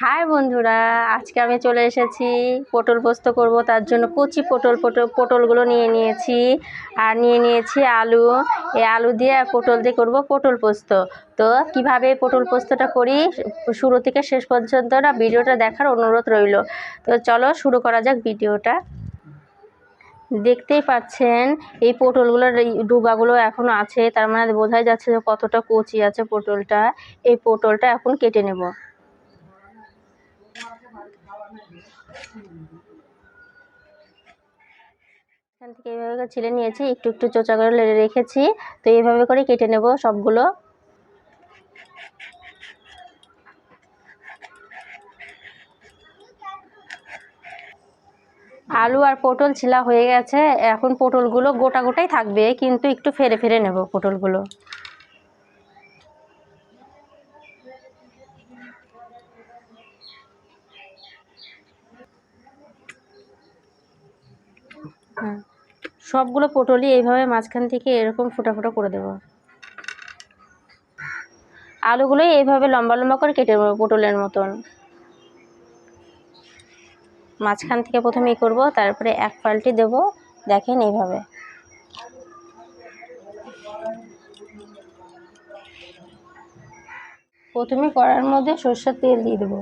High বন্ধুরা, আজকে আমি চলে এসেছি পটল পোস্ত করব। তার জন্য কচি পটলগুলো নিয়ে নিয়েছি আর নিয়ে নিয়েছি আলু। এই আলু দিয়ে আর পটল দিয়ে করব পটল পোস্ত। তো কিভাবে পটল পোস্তটা করি শুরু থেকে শেষ পর্যন্ত না ভিডিওটা দেখার অনুরোধ রইল। তো চলো শুরু করা যাক ভিডিওটা। দেখতেই পাচ্ছেন এই পটলগুলোর এই ডুবাগুলো এখনো আছে, তার মানে বোঝাই যাচ্ছে যে কতটা কচি আছে পটলটা। এই পটলটা এখন কেটে নেব। এখান থেকে এইভাবে ছিলে নিয়েছি, একটু একটু চোচা করে রেখেছি। তো এইভাবে করে কেটে নেব সবগুলো। আলু আর পটল ছিলা হয়ে গেছে, এখন পটলগুলো গোটা গোটাই থাকবে, কিন্তু একটু ফেরে ফেরে নেব পটলগুলো। হ্যাঁ, সবগুলো পটলই এইভাবে মাঝখান থেকে এরকম ফোঁটা ফোঁটা করে দেব। আলুগুলোই এইভাবে লম্বা লম্বা করে কেটে নেব পটলের মতন। মাঝখান থেকে প্রথমে করব, তারপরে এক পাল্টি দেব। দেখেন এইভাবে। প্রথমে কড়াইয়ের মধ্যে সরষের তেল দিয়ে দেব।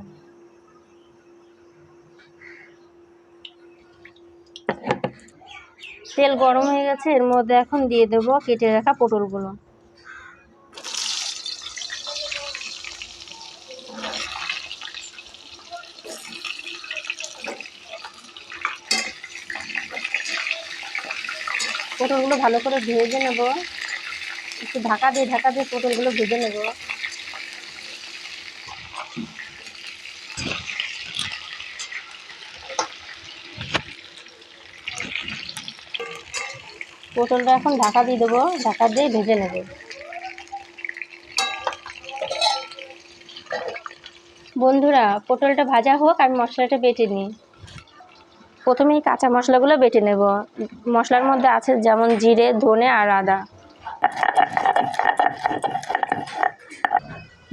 তেল গরম হয়ে গেছে, এর মধ্যে এখন দিয়ে দেব কেটে রাখা পটলগুলো। পটলগুলো ভালো করে ভেজে নেব, একটু ঢাকা দিয়ে পটলগুলো ভেজে নেব। পটলটা এখন ঢাকা দিয়ে দেবো, ঢাকা দিয়ে ভেজে নেব। বন্ধুরা, পটলটা ভাজা হোক, আমি মশলাটা বেটে নিই। প্রথমেই কাঁচা মশলাগুলো বেটে নেব। মশলার মধ্যে আছে যেমন জিরে, ধনে আর আদা।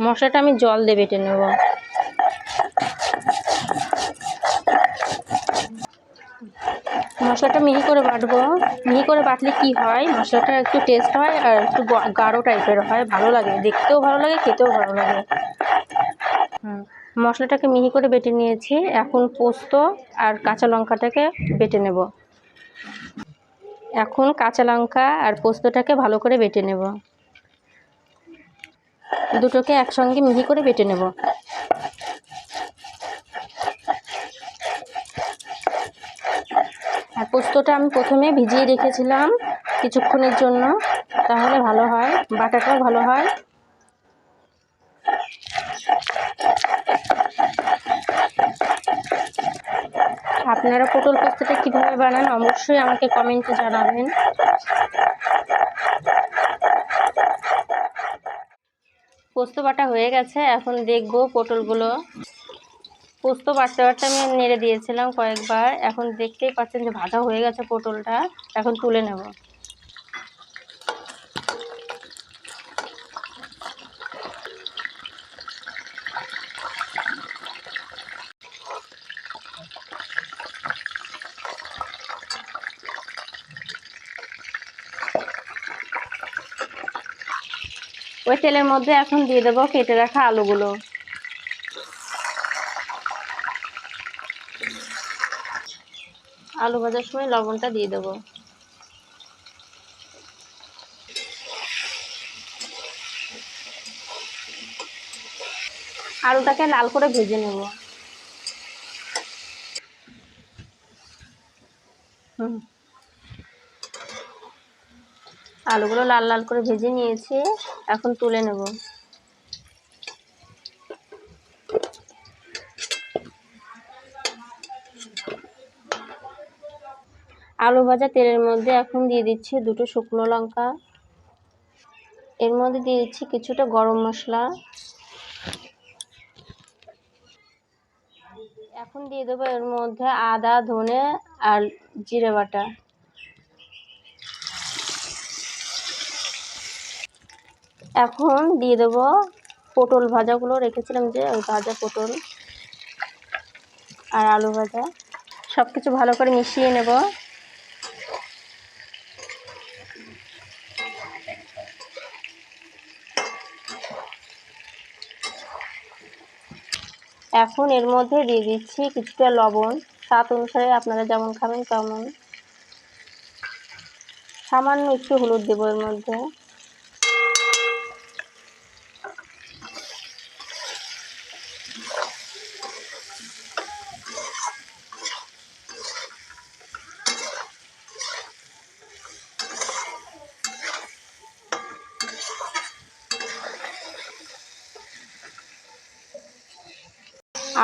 মশলাটা আমি জল দিয়ে বেটে নেব। মশলাটা মিহি করে বাটবো। মিহি করে বাটলে কি হয়, মশলাটা একটু টেস্ট হয় আর একটু গাঢ় টাইপের হয়, ভালো লাগে, দেখতেও ভালো লাগে, খেতেও ভালো লাগে। মশলাটাকে মিহি করে বেটে নিয়েছি, এখন পোস্ত আর কাঁচা লঙ্কাটাকে বেটে নেব। এখন কাঁচা লঙ্কা আর পোস্তটাকে ভালো করে বেটে নেব। দুটোকে একসঙ্গে মিহি করে বেটে নেব। আর পোস্তটা আমি প্রথমে ভিজিয়ে রেখেছিলাম কিছুক্ষণের জন্য, তাহলে ভালো হয়, বাটাটাও ভালো হয়। আপনারা পটল পোস্তটা কীভাবে বানান অবশ্যই আমাকে কমেন্টে জানাবেন। পোস্ত বাটা হয়ে গেছে, এখন দেখব পটলগুলো। পোস্ত বাটতে বাটতে আমি নেড়ে দিয়েছিলাম কয়েকবার, এখন দেখতেই পাচ্ছেন যে ভাজা হয়ে গেছে পটলটা। এখন তুলে নেব। ওই তেলের মধ্যে এখন দিয়ে দেবো কেটে রাখা আলুগুলো। আলু ভাজার সময় লবণটা দিয়ে দেবো। আলুটাকে লাল করে ভেজে নেব। আলুগুলো লাল লাল করে ভেজে নিয়েছি, এখন তুলে নেব। আলু ভাজা তেলের মধ্যে এখন দিয়ে দিচ্ছি দুটো শুকনো লঙ্কা। এর মধ্যে দিয়ে দিচ্ছি কিছুটা গরম মশলা। এখন দিয়ে দেবো এর মধ্যে আদা, ধনে আর জিরে বাটা। এখন দিয়ে দেবো পটল ভাজাগুলো রেখেছিলাম, যে ওই ভাজা পটল। আর আলু ভাজা সব কিছু ভালো করে মিশিয়ে নেব। এখন এর মধ্যে দিয়ে দিচ্ছি কিছুটা লবণ, স্বাদ অনুসারে আপনারা যেমন খাবেন তেমন। সামান্য একটু হলুদ দেবো এর মধ্যে।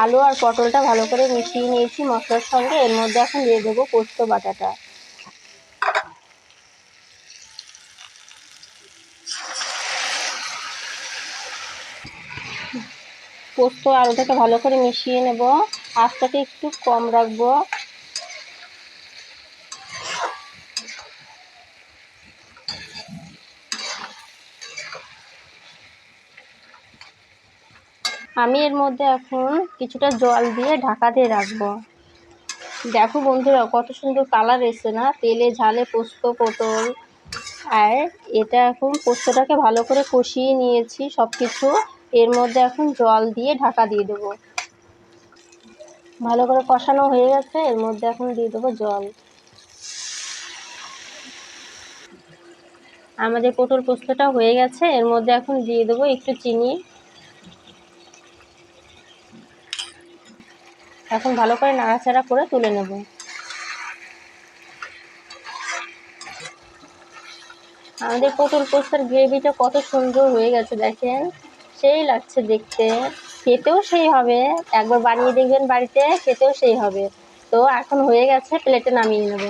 আলু আর পটলটা ভালো করে মিশিয়ে নিয়েছি মশলার সঙ্গে। এর মধ্যে এখন দিয়ে দেবো পোস্ত বাটাটা। পোস্ত আলুটাকে ভালো করে মিশিয়ে নেব। আঁচটাকে একটু কম রাখবো। আমি এর মধ্যে এখন কিছুটা জল দিয়ে ঢাকা দিয়ে রাখবো। দেখো বন্ধুরা কত সুন্দর কালার এসছে না, তেলে ঝালে পোস্ত পটল। আর এটা এখন পোস্তটাকে ভালো করে কষিয়ে নিয়েছি সব কিছু। এর মধ্যে এখন জল দিয়ে ঢাকা দিয়ে দেবো। ভালো করে কষানো হয়ে গেছে, এর মধ্যে এখন দিয়ে দেবো জল। আমাদের পটল পোস্তটা হয়ে গেছে, এর মধ্যে এখন দিয়ে দেবো একটু চিনি। এখন ভালো করে নাড়াচাড়া করে তুলে নেব। আমাদের পটল পোস্তের গ্রেভিটা কত সুন্দর হয়ে গেছে দেখেন, সেই লাগছে দেখতে। খেতেও সেই হবে, একবার বানিয়ে দেখবেন বাড়িতে, খেতেও সেই হবে। তো এখন হয়ে গেছে, প্লেটে নামিয়ে নেব।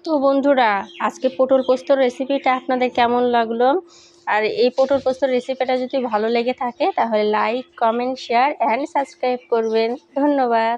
তো বন্ধুরা আজকে পটল পোস্তর রেসিপিটা আপনাদের কেমন লাগলো? আর এই পটল পোস্তর রেসিপিটা যদি ভালো লেগে থাকে তাহলে like, comment, share and subscribe করবেন। ধন্যবাদ।